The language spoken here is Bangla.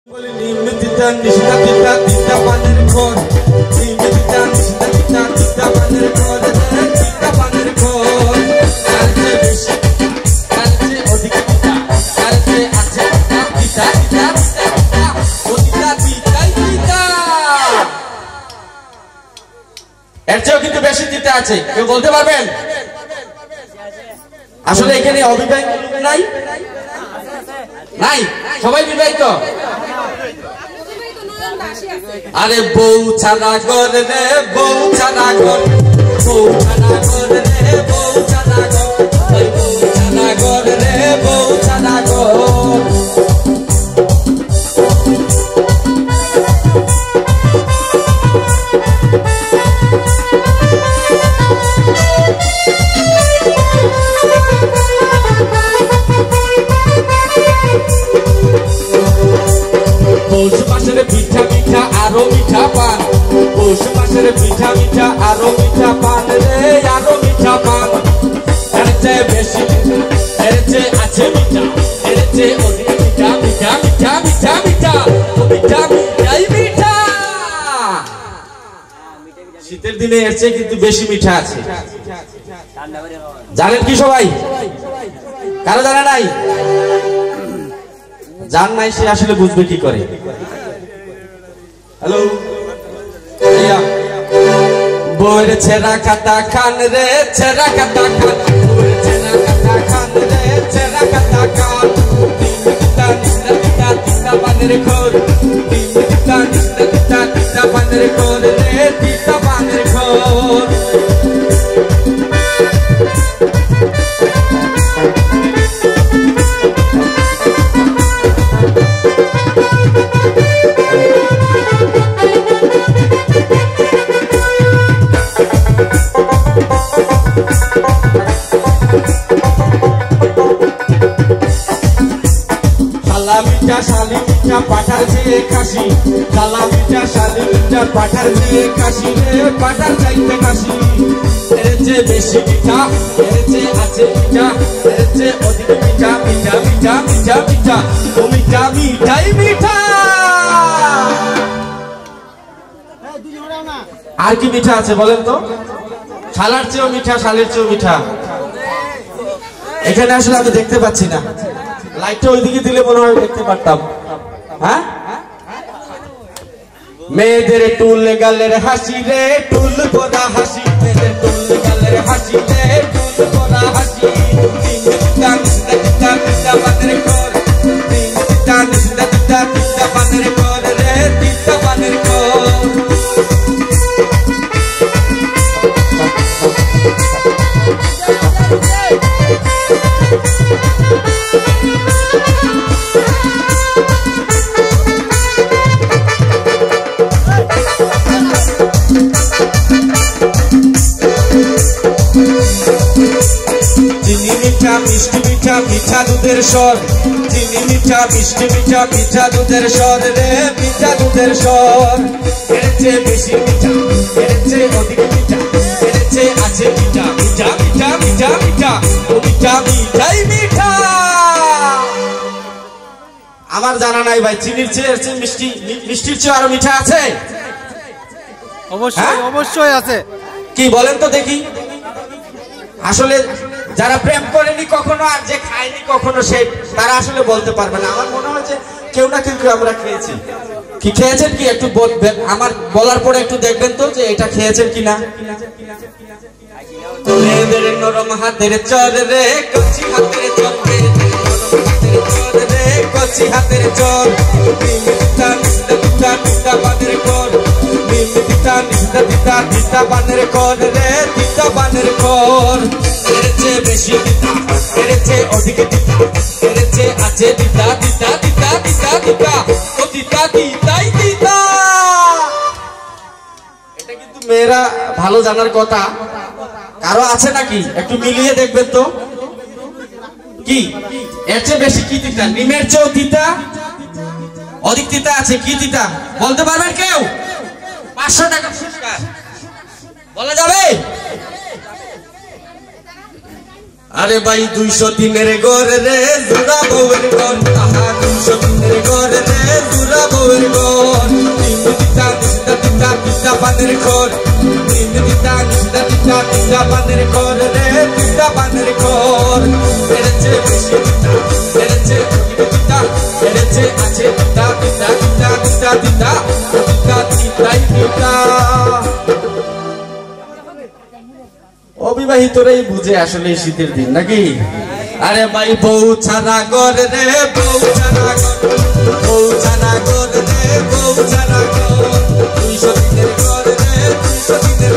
এর চেয়েও কিন্তু বেশি দিতে আছে, কেউ বলতে পারবেন? আসলে এখানে অবিবাহিত নাই নাই, সবাই বিবাহিত। আরে বউ ছাড়া ঘর রে, বউ ছাড়া ঘর, বউ ছাড়া ঘর রে, বউ ছাড়া ঘর, বউ ছাড়া ঘর রে, বউ ছাড়া ঘর। পৌষ মাসের পিঠা মিঠা আরো মিঠা পান, পৌষ মাসের পিঠা মিঠা আরো মিঠা পান রে, আরো মিঠা পান। এর চেয়ে বেশি, এর চেয়ে আছে মিঠা, এর চেয়ে অধিক মিঠা, মিঠা মিঠা মিঠা মিঠা মিঠা মিঠাই মিঠা। শীতের দিনে এর চেয়ে কিন্তু বেশি মিঠা আছে। জানেন কি সবাই? কারো জানা নাই? জান নাই সে আসলে বুঝবে কি করে? হ্যালো, বইয়ের ছেঁড়া কাটা খান রে, ছেঁড়া কাটা খান, বইয়ের ছেঁড়া কাটা খান রে, ছেঁড়া কাটা খান। তিতা তিতা তিতা তিতা পানের খোর, তিতা তিতা তিতা তিতা পানের খোর রে, তিতা পানের খোর। শালি মিঠা পাঠার চেয়ে কাশি, শালা মিঠা শালি মিঠা পাঠার চেয়ে কাশি রে, পাঠার চাইতে কাশি। এর চেয়ে বেশি মিঠা, এর চেয়ে আছে মিঠা, এর চেয়ে অধিক মিঠা, মিঠা মিঠা মিঠা মিঠা ও মিঠা মিঠাই মিঠা। আর কি মিঠা আছে বলেন তো? শালার চেয়েও মিঠা, শালের চেয়েও মিঠা। এখানে আসলে আমি দেখতে পাচ্ছি না, লাইটটা ওইদিকে দিলে মনে হয় দেখতে পারতাম। হ্যাঁ, মেয়েদের টুল গালের হাসি রে, টুল পরা হাসি, মেয়েদের টুল গালের হাসি রে, টুল পরা হাসি। তিতা তিতা তিতা তিতা পানের কর, তিতা তিতা তিতা তিতা পানের কর রে, তিতা পানের কর। চিনি মিঠা মিষ্টি মিঠা মিঠা দুধের স্বর, চিনি মিঠা মিষ্টি মিঠা মিঠা দুধের স্বর রে, মিঠা দুধের স্বর। এর চেয়ে বেশি মিঠা, এর চেয়ে অধিক মিঠা, এর চেয়ে আছে মিঠা, মিঠা মিঠা মিঠা মিঠা ও মিঠা মিঠাই মিঠা। আমার জানা নাই ভাই, চিনির চেয়ে এর চেয়ে মিষ্টি, মিষ্টির চেয়ে আরো মিঠা আছে? অবশ্যই অবশ্যই আছে। কি বলেন তো দেখি? আসলে যারা প্রেম করেনি কখনো আর যে খায়নি কখনো সে তারা আসলে বলতে পারবে না। আমার মনে হয় যে কেউ না কেউ আমরা খেয়েছি। কি খেয়েছেন কি একটু বলবেন, আমার বলার পরে একটু দেখবেন তো যে এটা খেয়েছেন কিনা। মেয়েদের নরম হাতের চর রে, কচি হাতের চর, মেয়েদের নরম হাতের চর রে, কচি হাতের চর। তিতা তিতা তিতা তিতা বানের কর, তিতা তিতা তিতা তিতা বানের কর রে, তিতা বানের কর। এর চেয়ে বেশি তিতা, এর চেয়ে অধিক তিতা, এর চেয়ে আছে তিতা তিতা তিতা তিতা তিতা ও তিতা তিতাই তিতা। এটা কিন্তু মেয়েরা ভালো জানার কথা। কারো আছে নাকি? একটু মিলিয়ে দেখবেন তো। কি এর চেয়ে বেশি কি তিতা? নিমের চেয়েও তিতা, অধিক তিতা আছে। কি তিতা বলতে পারবেন কেউ? 500 টাকা পুরস্কার বলা যাবে? আরে ভাই 200 দিনের ঘর রে, জোড়া বউয়ের ঘর, 200 দিনের ঘর রে, পুরা বউয়ের ঘর তিন দিতা দিতা দিতা দিতা পানের ঘর তিন দিতা দিতা দিতা দিতা পানের ঘর রে দিতা পানের ঘর এরেছে বেশি দিতা এরেছে দিতা এরেছে আছে দিতা দিতা দিতা দিতা দিতা দিতা দিতাই দিতা অবিবাহিতরাই বুঝে আসলে শীতের দিন নাকি আরে ভাই বউ ছাড়া ঘর রে বউ ছাড়া ঘর বউ ছাড়া ঘর রে বউ ছাড়া ঘর 200 দিনের ঘর রে 200 দিনের